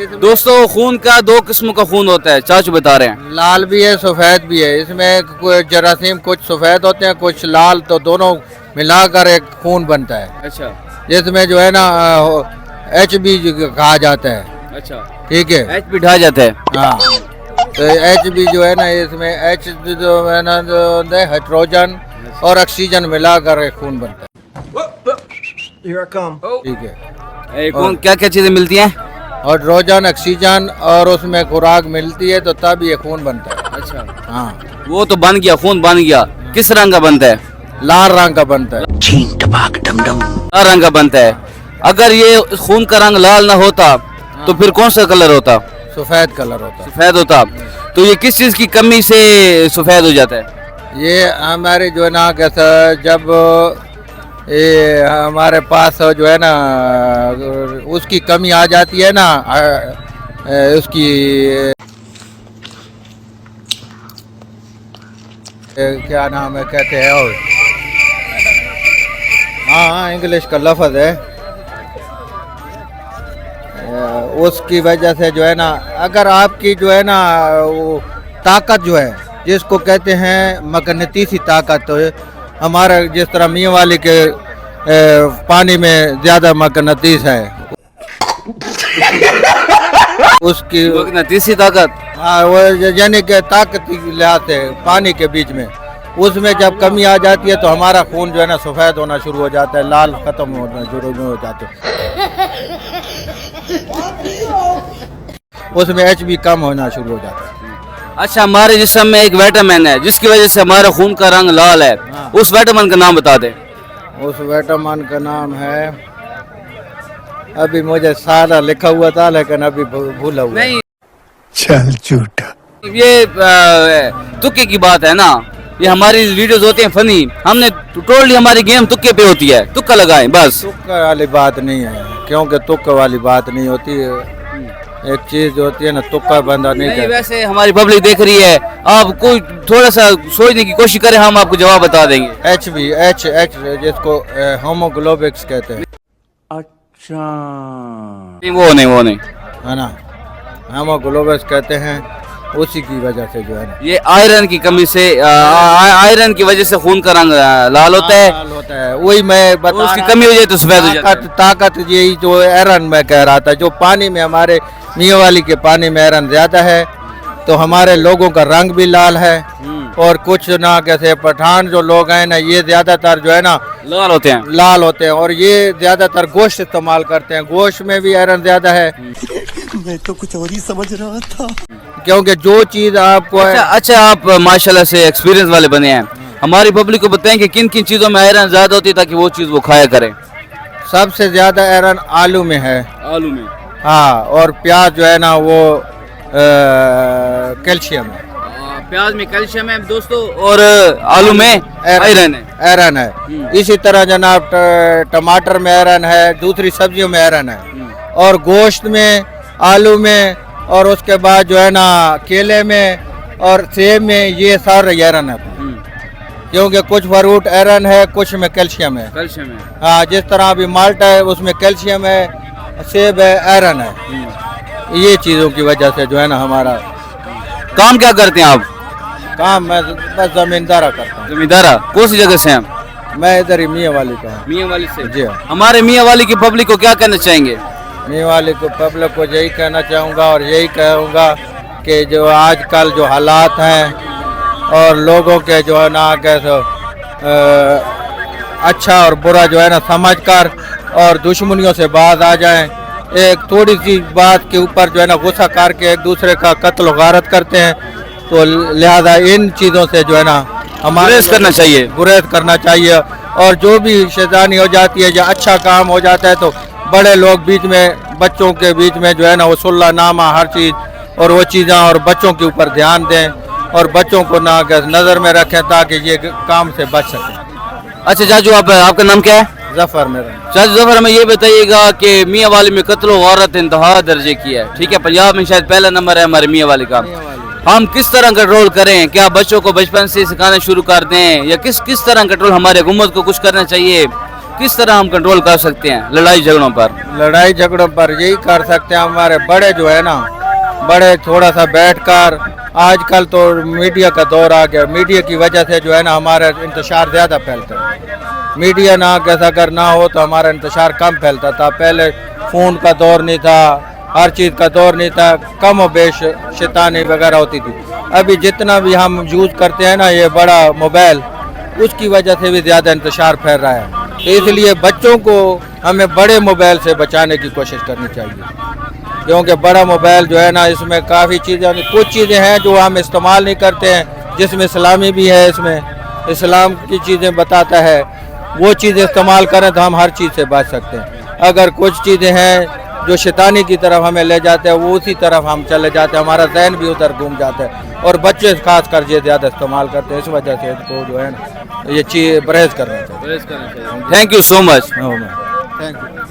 दोस्तों खून का दो किस्म का खून होता है, चाचू बता रहे हैं। लाल भी है सफ़ेद भी है। इसमें जरासीम कुछ सफ़ेद होते हैं कुछ लाल, तो दोनों मिलाकर एक खून बनता है। अच्छा जिसमें जो है ना HB कहा जाता है। अच्छा, ठीक है, एच भी ढा जाता है। हाँ। तो HB जो है ना, इसमें H जो है ना हाइड्रोजन और ऑक्सीजन मिलाकर एक खून बनता है। ठीक है, खून क्या क्या चीजें मिलती हैं? हाइड्रोजन ऑक्सीजन और उसमें खुराक मिलती है, तो तब ये खून बनता है। अच्छा, हाँ, वो तो बन गया, खून बन गया। किस रंग का बनता है? लाल रंग का बनता है। लाल रंग का बनता है। अगर ये खून का रंग लाल ना होता तो फिर कौन सा कलर होता? सफ़ेद कलर होता सफेद होता। तो ये किस चीज की कमी से सफेद हो जाता है? है। ये हमारे जो है ना कैसा, जब ये हमारे पास जो है ना उसकी कमी आ जाती है ना, उसकी क्या नाम है कहते हैं, और हाँ इंग्लिश का लफ्ज़ है। उसकी वजह से जो है ना, अगर आपकी जो है ना वो ताकत जो है जिसको कहते हैं मकनतीसी ताकत, तो हमारा जिस तरह मियाँ वाली के पानी में ज़्यादा मकनतीस है उसकी मकनातीसी ताकत। हाँ, वो यानी कि ताकत की लिहाज से पानी के बीच में उसमें जब कमी आ जाती है तो हमारा खून जो है ना सफ़ेद होना शुरू हो जाता है, लाल ख़त्म होना शुरू हो जाते हैं। उसमें HB कम होना शुरू हो जाता है। अच्छा, हमारे जिस्म में एक विटामिन है जिसकी वजह से हमारा खून का रंग लाल है। हाँ। उस विटामिन का नाम बता दे। उस विटामिन का नाम है, अभी मुझे सारा लिखा हुआ था लेकिन अभी भूला हुआ। नहीं, चल झूठा। ये तुक्के की बात है ना। ये हमारी वीडियोस होती हैं फनी, हमने टोटली हमारी गेम तुक्के पे होती है, तुक्का लगाएं बस। तुक्का वाली बात नहीं है, क्योंकि तुक्का वाली बात नहीं होती है। एक चीज होती है ना, तुक्का बंदा नहीं नहीं, करता। वैसे हमारी पब्लिक देख रही है, आप कोई थोड़ा सा सोचने की कोशिश करें, हम आपको जवाब बता देंगे। HB H जिसको होमोग्लोबिक्स कहते हैं, नहीं वो नहीं। है ना, होमोग्लोबिक्स कहते हैं। उसी की वजह से जो है ना ये आयरन की कमी से आयरन की वजह से खून का रंग लाल होता है। लाल होता है। वही मैं बता उसकी रहा कमी हो जाए तो सफेद हो जाता है। ताकत यही जो आयरन मैं कह रहा था, जो पानी में हमारे मियाँ वाली के पानी में आयरन ज्यादा है, तो हमारे लोगों का रंग भी लाल है। और कुछ ना कैसे पठान जो लोग हैं ना, ये ज्यादातर जो है ना लाल होते हैं। लाल होते हैं, और ये ज्यादातर गोश्त इस्तेमाल करते हैं। गोश्त में भी आयरन ज्यादा है। मैं तो कुछ और ही समझ रहा था। क्योंकि जो चीज आपको अच्छा, आप माशाल्लाह से एक्सपीरियंस वाले बने हैं। हमारी पब्लिक को बताएं कि किन किन चीजों में आयरन ज्यादा होती है ताकि वो चीज वो खाया करें। सबसे ज्यादा आयरन आलू में है। आलू में? हाँ, और प्याज जो है ना वो कैल्शियम है। प्याज में कैल्शियम है दोस्तों, और आलू में आयरन है। आयरन है। इसी तरह जनाब टमाटर में आयरन है, दूसरी सब्जियों में आयरन है, और गोश्त में, आलू में, और उसके बाद जो है ना केले में और सेब में, ये सारे आयरन है। क्योंकि कुछ फ्रूट आयरन है, कुछ में कैल्शियम है। कैल्शियम है। हाँ, जिस तरह अभी माल्टा है उसमें कैल्शियम है, सेब है, आयरन है। ये चीज़ों की वजह से जो है ना हमारा काम क्या करते हैं आप? काम मैं बस जमींदारा करता हूँ। जमींदारा? कौन सी जगह से हैं? मैं इधर ही मियाँ वाली का हूँ। मियाँ वाली से? जी हाँ। हमारे मियाँ वाली की पब्लिक को क्या कहना चाहेंगे? मियाँ वाली को पब्लिक को यही कहना चाहूँगा, और यही कहूँगा कि जो आजकल जो हालात हैं और लोगों के जो है ना कैसे अच्छा और बुरा जो है ना समझकर और दुश्मनियों से बाज आ जाएं। एक थोड़ी सी बात के ऊपर जो है ना गुस्सा करके एक दूसरे का कत्ल गारत करते हैं, तो लिहाजा इन चीज़ों से जो है ना हमारे गुरेज करना चाहिए। गुरेज करना चाहिए। और जो भी शैतानी हो जाती है या अच्छा काम हो जाता है, तो बड़े लोग बीच में, बच्चों के बीच में जो है ना वो सुल्ला नामा हर चीज़ और वो चीज़ें, और बच्चों के ऊपर ध्यान दें और बच्चों को ना नज़र में रखें ताकि ये काम से बच सकें। अच्छा चाचू, आपका नाम क्या है? जफर मेरा। चाचू जफर, हमें ये बताइएगा कि मियाँ वाली में कत्ल वारत इंतहा दर्जे की है, ठीक है? पंजाब में शायद पहला नंबर है हमारे मियाँ वाली का। हम किस तरह कंट्रोल करें? क्या बच्चों को बचपन से सिखाना शुरू कर दें, या किस तरह कंट्रोल हमारे हुकूमत को कुछ करना चाहिए किस तरह हम कंट्रोल कर सकते हैं लड़ाई झगड़ों पर? लड़ाई झगड़ों पर यही कर सकते हैं, हमारे बड़े जो है ना, बड़े थोड़ा सा बैठकर, आजकल तो मीडिया का दौर आ गया, मीडिया की वजह से जो है ना हमारा इंतशार ज़्यादा फैलता है। मीडिया ना कैसा अगर ना हो तो हमारा इंतशार कम फैलता था। पहले फ़ोन का दौर नहीं था, हर चीज़ का दौर नहीं था, कम और बेश शैतानी वगैरह होती थी। अभी जितना भी हम यूज़ करते हैं ना ये बड़ा मोबाइल, उसकी वजह से भी ज़्यादा इंतशार फैल रहा है। तो इसलिए बच्चों को हमें बड़े मोबाइल से बचाने की कोशिश करनी चाहिए, क्योंकि बड़ा मोबाइल जो है ना इसमें काफ़ी चीज़ें, कुछ चीज़ें हैं जो हम इस्तेमाल नहीं करते हैं, जिसमें इस्लामी भी है, इसमें इस्लाम की चीज़ें बताता है, वो चीज़ें इस्तेमाल करें तो हम हर चीज़ से बच सकते हैं। अगर कुछ चीज़ें हैं जो शैतानी की तरफ हमें ले जाते हैं, वो उसी तरफ हम चले जाते हैं, हमारा जहन भी उधर घूम जाता है, और बच्चे खास कर ये ज़्यादा इस्तेमाल करते हैं। इस वजह से इसको जो है ना ये चीज़ परहेज़ करना चाहिए। Thank you so much. Thank you.